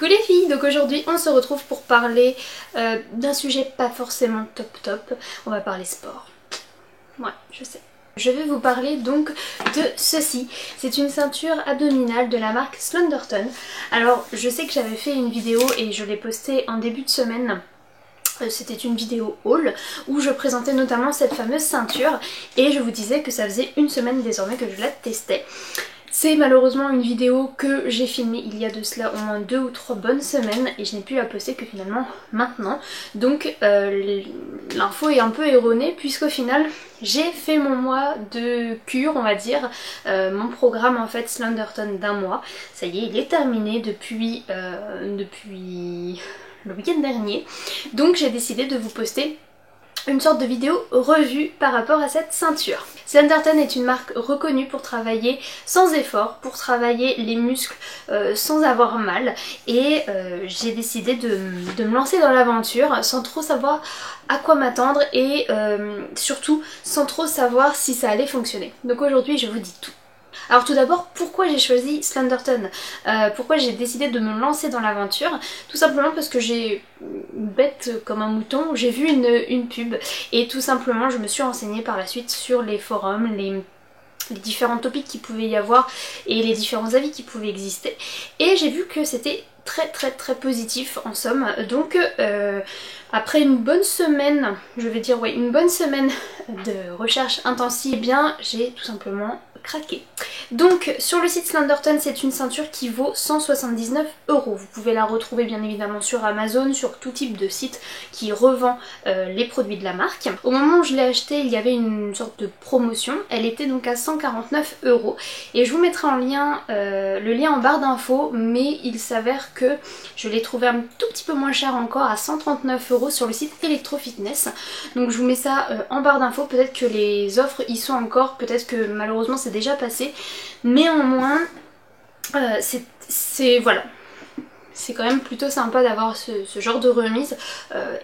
Coucou les filles, donc aujourd'hui on se retrouve pour parler d'un sujet pas forcément top. On va parler sport. Ouais, je sais. Je vais vous parler donc de ceci. C'est une ceinture abdominale de la marque Slenderton. Alors je sais que j'avais fait une vidéo et je l'ai postée en début de semaine. C'était une vidéo haul où je présentais notamment cette fameuse ceinture et je vous disais que ça faisait une semaine désormais que je la testais. C'est malheureusement une vidéo que j'ai filmée il y a de cela au moins 2 ou 3 bonnes semaines et je n'ai pu la poster que finalement maintenant. Donc l'info est un peu erronée puisqu'au final j'ai fait mon mois de cure, on va dire, mon programme en fait Slenderton d'un mois. Ça y est, il est terminé depuis le week-end dernier. Donc j'ai décidé de vous poster une sorte de vidéo revue par rapport à cette ceinture. Slenderton est une marque reconnue pour travailler sans effort, pour travailler les muscles sans avoir mal et j'ai décidé de me lancer dans l'aventure sans trop savoir à quoi m'attendre et surtout sans trop savoir si ça allait fonctionner. Donc aujourd'hui je vous dis tout. Alors tout d'abord, pourquoi j'ai choisi Slenderton, pourquoi j'ai décidé de me lancer dans l'aventure? Tout simplement parce que j'ai, bête comme un mouton, j'ai vu une pub et tout simplement je me suis renseignée par la suite sur les forums, les différents topics qu'il pouvait y avoir et les différents avis qui pouvaient exister et j'ai vu que c'était très positif en somme. Donc après une bonne semaine, je vais dire ouais, une bonne semaine de recherche intensive, eh bien j'ai tout simplement craqué. Donc sur le site Slenderton, c'est une ceinture qui vaut 179 €. Vous pouvez la retrouver bien évidemment sur Amazon, sur tout type de site qui revend les produits de la marque. Au moment où je l'ai acheté, il y avait une sorte de promotion, elle était donc à 149 € et je vous mettrai en lien le lien en barre d'infos, mais il s'avère que je l'ai trouvé un tout petit peu moins cher encore à 139 € sur le site Electro Fitness. Donc je vous mets ça en barre d'infos, peut-être que les offres y sont encore, peut-être que malheureusement c'est déjà passé, mais au moins voilà, c'est quand même plutôt sympa d'avoir ce genre de remise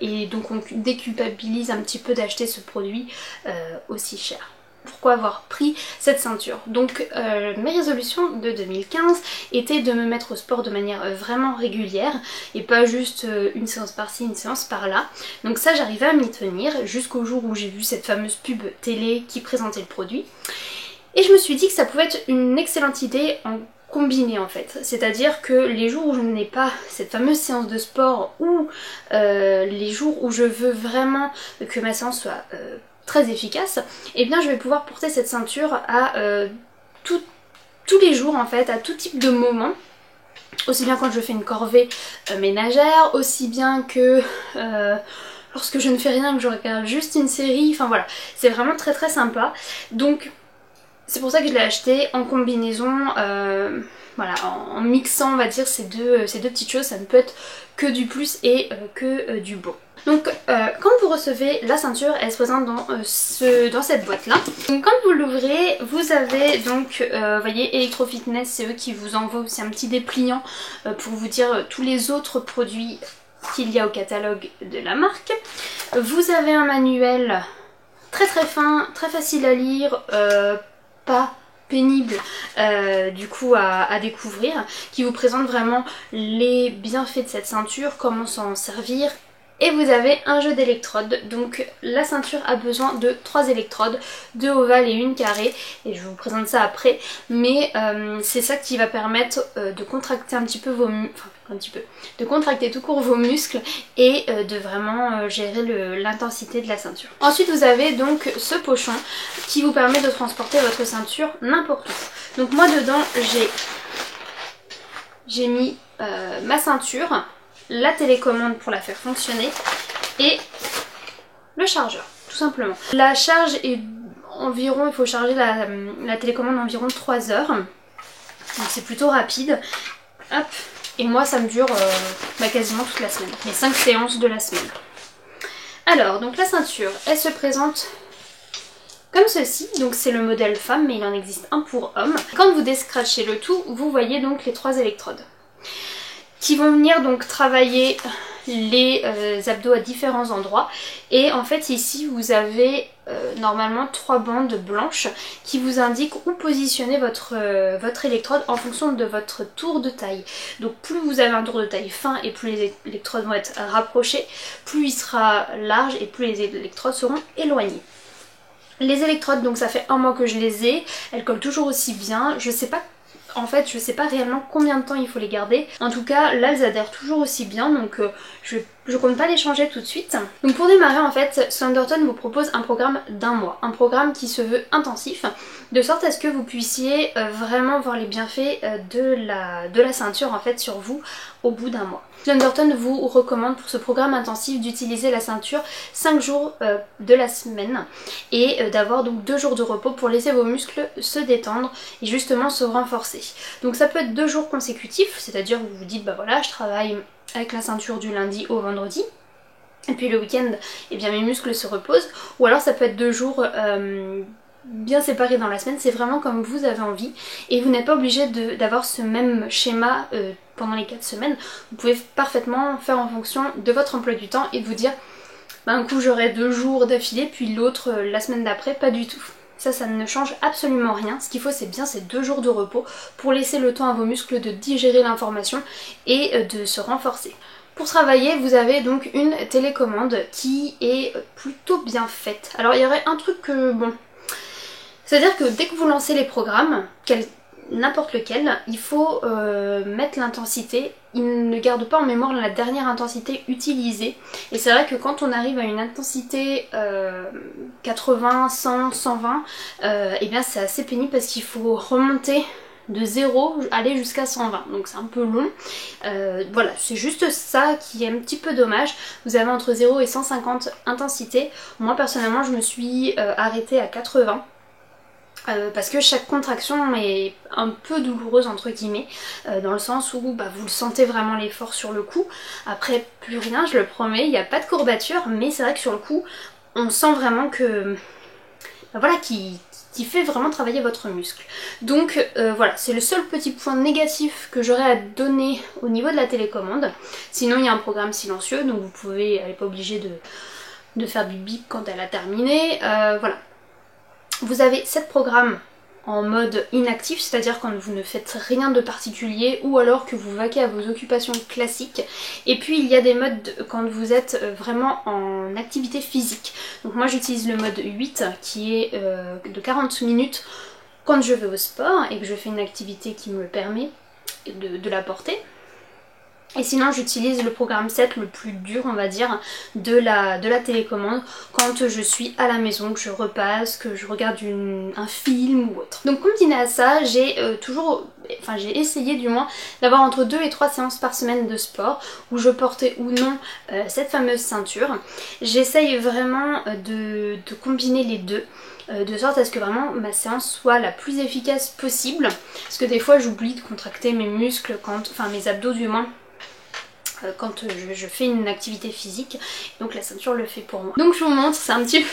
et donc on déculpabilise un petit peu d'acheter ce produit aussi cher. Pourquoi avoir pris cette ceinture? Donc mes résolutions de 2015 étaient de me mettre au sport de manière vraiment régulière et pas juste une séance par-ci, une séance par-là. Donc ça j'arrivais à m'y tenir jusqu'au jour où j'ai vu cette fameuse pub télé qui présentait le produit. Et je me suis dit que ça pouvait être une excellente idée en combiné en fait, c'est-à-dire que les jours où je n'ai pas cette fameuse séance de sport ou les jours où je veux vraiment que ma séance soit très efficace, et eh bien je vais pouvoir porter cette ceinture à tous les jours en fait, à tout type de moments, aussi bien quand je fais une corvée ménagère, aussi bien que lorsque je ne fais rien, que je regarde juste une série, enfin voilà, c'est vraiment très sympa. Donc c'est pour ça que je l'ai acheté en combinaison, voilà, en mixant on va dire ces deux petites choses, ça ne peut être que du plus et que du bon. Donc quand vous recevez la ceinture, elle se présente dans cette boîte là. Donc quand vous l'ouvrez, vous avez donc, vous voyez, Electro Fitness, c'est eux qui vous envoient aussi un petit dépliant pour vous dire tous les autres produits qu'il y a au catalogue de la marque. Vous avez un manuel très fin, très facile à lire, pas pénible du coup à découvrir, qui vous présente vraiment les bienfaits de cette ceinture, comment s'en servir. Et vous avez un jeu d'électrodes, donc la ceinture a besoin de 3 électrodes, 2 ovales et 1 carrée, et je vous présente ça après, mais c'est ça qui va permettre de contracter un petit peu vos de contracter tout court vos muscles et de vraiment gérer l'intensité de la ceinture. Ensuite vous avez donc ce pochon qui vous permet de transporter votre ceinture n'importe où. Donc moi dedans j'ai mis ma ceinture, la télécommande pour la faire fonctionner et le chargeur, tout simplement. La charge est environ, il faut charger la télécommande environ 3 heures, donc c'est plutôt rapide. Hop. Et moi ça me dure quasiment toute la semaine, les 5 séances de la semaine. Alors donc la ceinture, elle se présente comme ceci, donc c'est le modèle femme mais il en existe un pour homme. Quand vous descratchez le tout, vous voyez donc les 3 électrodes qui vont venir donc travailler les abdos à différents endroits. Et en fait ici vous avez normalement 3 bandes blanches qui vous indiquent où positionner votre électrode en fonction de votre tour de taille. Donc plus vous avez un tour de taille fin et plus les électrodes vont être rapprochées, plus il sera large et plus les électrodes seront éloignées. Les électrodes, donc ça fait 1 mois que je les ai, elles collent toujours aussi bien. Je sais pas, en fait je sais pas réellement combien de temps il faut les garder. En tout cas là elles adhèrent toujours aussi bien, donc je compte pas les changer tout de suite. Donc pour démarrer en fait, Slenderton vous propose un programme d'1 mois. Un programme qui se veut intensif, de sorte à ce que vous puissiez vraiment voir les bienfaits de la ceinture en fait sur vous au bout d'1 mois. Slenderton vous recommande pour ce programme intensif d'utiliser la ceinture 5 jours de la semaine et d'avoir donc 2 jours de repos pour laisser vos muscles se détendre et justement se renforcer. Donc ça peut être 2 jours consécutifs, c'est-à-dire vous vous dites bah voilà je travaille avec la ceinture du lundi au vendredi et puis le week-end eh bien mes muscles se reposent, ou alors ça peut être 2 jours bien séparés dans la semaine, c'est vraiment comme vous avez envie et vous n'êtes pas obligé d'avoir ce même schéma pendant les 4 semaines. Vous pouvez parfaitement faire en fonction de votre emploi du temps et de vous dire bah, un coup j'aurai 2 jours d'affilée puis l'autre la semaine d'après, pas du tout. Ça ne change absolument rien. Ce qu'il faut c'est bien ces 2 jours de repos pour laisser le temps à vos muscles de digérer l'information et de se renforcer. Pour travailler, vous avez donc une télécommande qui est plutôt bien faite. Alors il y aurait un truc que bon, c'est-à-dire que dès que vous lancez les programmes, n'importe lequel, il faut mettre l'intensité. Il ne garde pas en mémoire la dernière intensité utilisée. Et c'est vrai que quand on arrive à une intensité 80, 100, 120, et bien c'est assez pénible parce qu'il faut remonter de 0, aller jusqu'à 120. Donc c'est un peu long. Voilà, c'est juste ça qui est un petit peu dommage. Vous avez entre 0 et 150 intensités. Moi personnellement je me suis arrêtée à 80. Parce que chaque contraction est un peu douloureuse entre guillemets, dans le sens où bah, vous le sentez vraiment l'effort sur le coup. Après plus rien, je le promets, il n'y a pas de courbature, mais c'est vrai que sur le coup on sent vraiment que bah, voilà, qui fait vraiment travailler votre muscle. Donc voilà, c'est le seul petit point négatif que j'aurais à donner au niveau de la télécommande. Sinon il y a un programme silencieux, donc vous pouvez, elle n'est pas obligée de faire bip bip quand elle a terminé, voilà. Vous avez 7 programmes en mode inactif, c'est-à-dire quand vous ne faites rien de particulier ou alors que vous vaquez à vos occupations classiques. Et puis il y a des modes quand vous êtes vraiment en activité physique. Donc moi j'utilise le mode 8 qui est de 40 minutes quand je vais au sport et que je fais une activité qui me permet de la porter. Et sinon j'utilise le programme 7, le plus dur on va dire, de la télécommande quand je suis à la maison, que je repasse, que je regarde un film ou autre. Donc combiné à ça, j'ai j'ai essayé du moins d'avoir entre 2 et 3 séances par semaine de sport où je portais ou non cette fameuse ceinture. J'essaye vraiment de combiner les deux. De sorte à ce que vraiment ma séance soit la plus efficace possible. Parce que des fois j'oublie de contracter mes muscles, mes abdos du moins, quand je fais une activité phisique, donc la ceinture le fait pour moi. Donc je vous montre, c'est un petit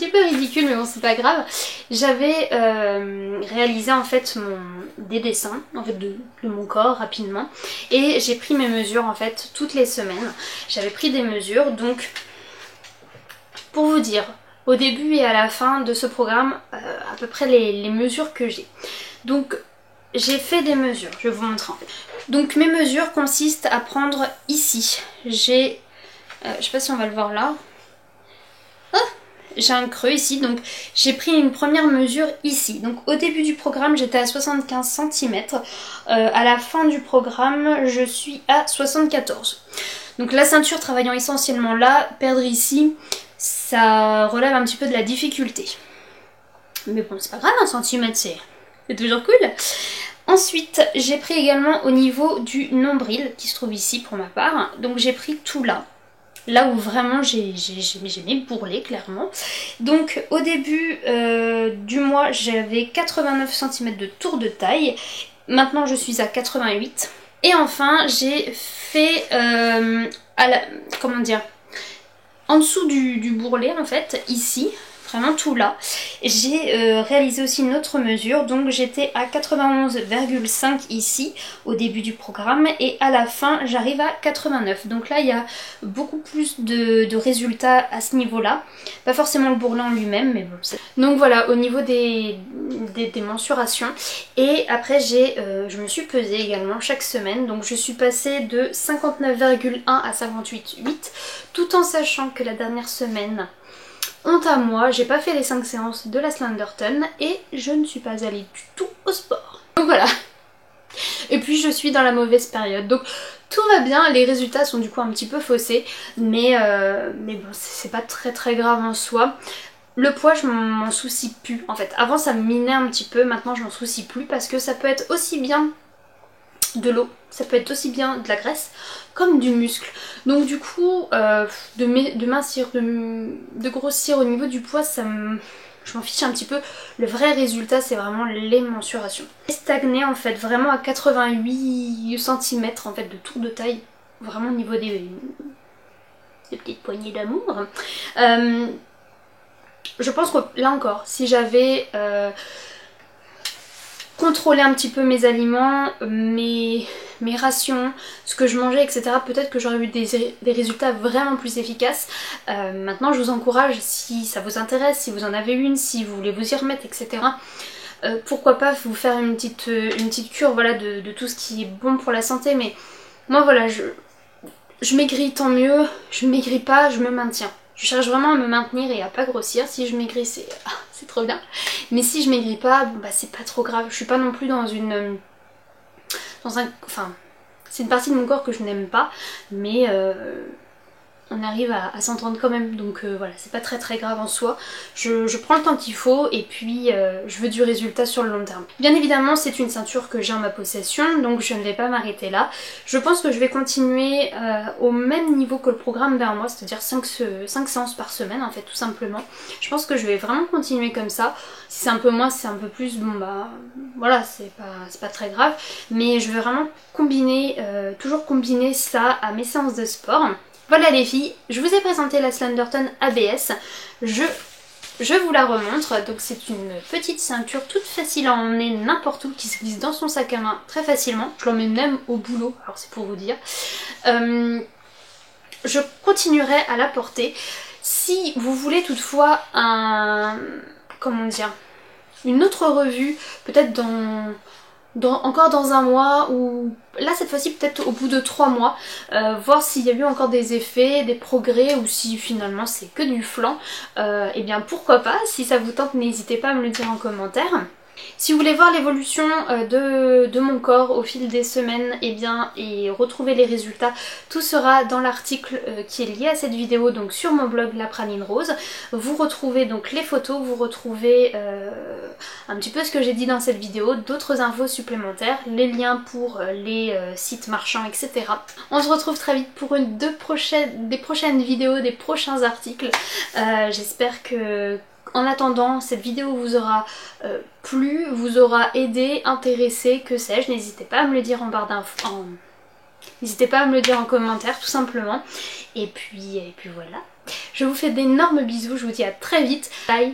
peu ridicule mais bon c'est pas grave. J'avais réalisé en fait des dessins en fait de mon corps rapidement et j'ai pris mes mesures en fait toutes les semaines. J'avais pris des mesures, donc pour vous dire au début et à la fin de ce programme à peu près les mesures que j'ai. Donc j'ai fait des mesures, je vais vous montrer en fait. Donc mes mesures consistent à prendre ici, j'ai, je sais pas si on va le voir là, j'ai un creux ici, donc j'ai pris une première mesure ici. Donc au début du programme j'étais à 75 cm, à la fin du programme je suis à 74. Donc la ceinture travaillant essentiellement là, perdre ici, ça relève un petit peu de la difficulté. Mais bon c'est pas grave, 1 cm c'est toujours cool. Ensuite, j'ai pris également au niveau du nombril qui se trouve ici pour ma part. Donc j'ai pris tout là. Là où vraiment j'ai mes bourrelets clairement. Donc au début du mois j'avais 89 cm de tour de taille. Maintenant je suis à 88. Et enfin j'ai fait comment dire, en dessous du bourrelet en fait, ici. Vraiment tout là. J'ai réalisé aussi une autre mesure, donc j'étais à 91,5 ici au début du programme et à la fin j'arrive à 89. Donc là il y a beaucoup plus de résultats à ce niveau-là. Pas forcément le bourrelet en lui-même, mais bon. Donc voilà, au niveau des mensurations. Et après je me suis pesée également chaque semaine. Donc je suis passée de 59,1 à 58,8, tout en sachant que la dernière semaine, honte à moi, j'ai pas fait les 5 séances de la Slenderton et je ne suis pas allée du tout au sport. Donc voilà. Et puis je suis dans la mauvaise période. Donc tout va bien, les résultats sont du coup un petit peu faussés. Mais bon, c'est pas très grave en soi. Le poids, je m'en soucie plus. En fait, avant ça me minait un petit peu, maintenant je m'en soucie plus parce que ça peut être aussi bien de l'eau, ça peut être aussi bien de la graisse comme du muscle. Donc du coup, de mincir, de grossir au niveau du poids, je m'en fiche un petit peu. Le vrai résultat, c'est vraiment les mensurations. J'ai stagné en fait vraiment à 88 cm en fait de tour de taille, vraiment au niveau des petites poignées d'amour. Je pense que là encore, si j'avais contrôlé un petit peu mes aliments, mes rations, ce que je mangeais, etc., peut-être que j'aurais eu des résultats vraiment plus efficaces. Maintenant, je vous encourage, si ça vous intéresse, si vous en avez une, si vous voulez vous y remettre, etc., pourquoi pas vous faire une petite cure, voilà, de tout ce qui est bon pour la santé. Mais moi, voilà, je maigris, tant mieux. Je ne maigris pas, je me maintiens. Je cherche vraiment à me maintenir et à pas grossir. Si je maigris, c'est trop bien. Mais si je maigris pas, bon, bah c'est pas trop grave. Je suis pas non plus enfin, c'est une partie de mon corps que je n'aime pas, mais on arrive à s'entendre quand même, donc voilà, c'est pas très grave en soi. Je prends le temps qu'il faut et puis je veux du résultat sur le long terme. Bien évidemment, c'est une ceinture que j'ai en ma possession, donc je ne vais pas m'arrêter là. Je pense que je vais continuer au même niveau que le programme d'un mois, c'est-à-dire 5 séances par semaine en fait, tout simplement. Je pense que je vais vraiment continuer comme ça. Si c'est un peu moins, si c'est un peu plus, bon bah voilà, c'est pas très grave. Mais je vais vraiment toujours combiner ça à mes séances de sport. Voilà les filles, je vous ai présenté la Slenderton ABS, je vous la remontre. Donc c'est une petite ceinture toute facile à emmener n'importe où, qui se glisse dans son sac à main très facilement. Je l'emmène même au boulot, alors c'est pour vous dire. Je continuerai à la porter. Si vous voulez toutefois une autre revue, peut-être encore dans un mois, ou là cette fois-ci peut-être au bout de 3 mois, voir s'il y a eu encore des effets, des progrès, ou si finalement c'est que du flan, et bien pourquoi pas. Si ça vous tente, n'hésitez pas à me le dire en commentaire. Si vous voulez voir l'évolution de mon corps au fil des semaines, et retrouver les résultats, tout sera dans l'article qui est lié à cette vidéo, donc sur mon blog La Praline Rose. Vous retrouvez donc les photos, vous retrouvez un petit peu ce que j'ai dit dans cette vidéo, d'autres infos supplémentaires, les liens pour les sites marchands, etc. On se retrouve très vite pour des prochaines vidéos, des prochains articles. J'espère que en attendant, cette vidéo vous aura plu, vous aura aidé, intéressé, que sais-je. N'hésitez pas à me le dire N'hésitez pas à me le dire en commentaire, tout simplement. Et puis voilà. Je vous fais d'énormes bisous, je vous dis à très vite. Bye.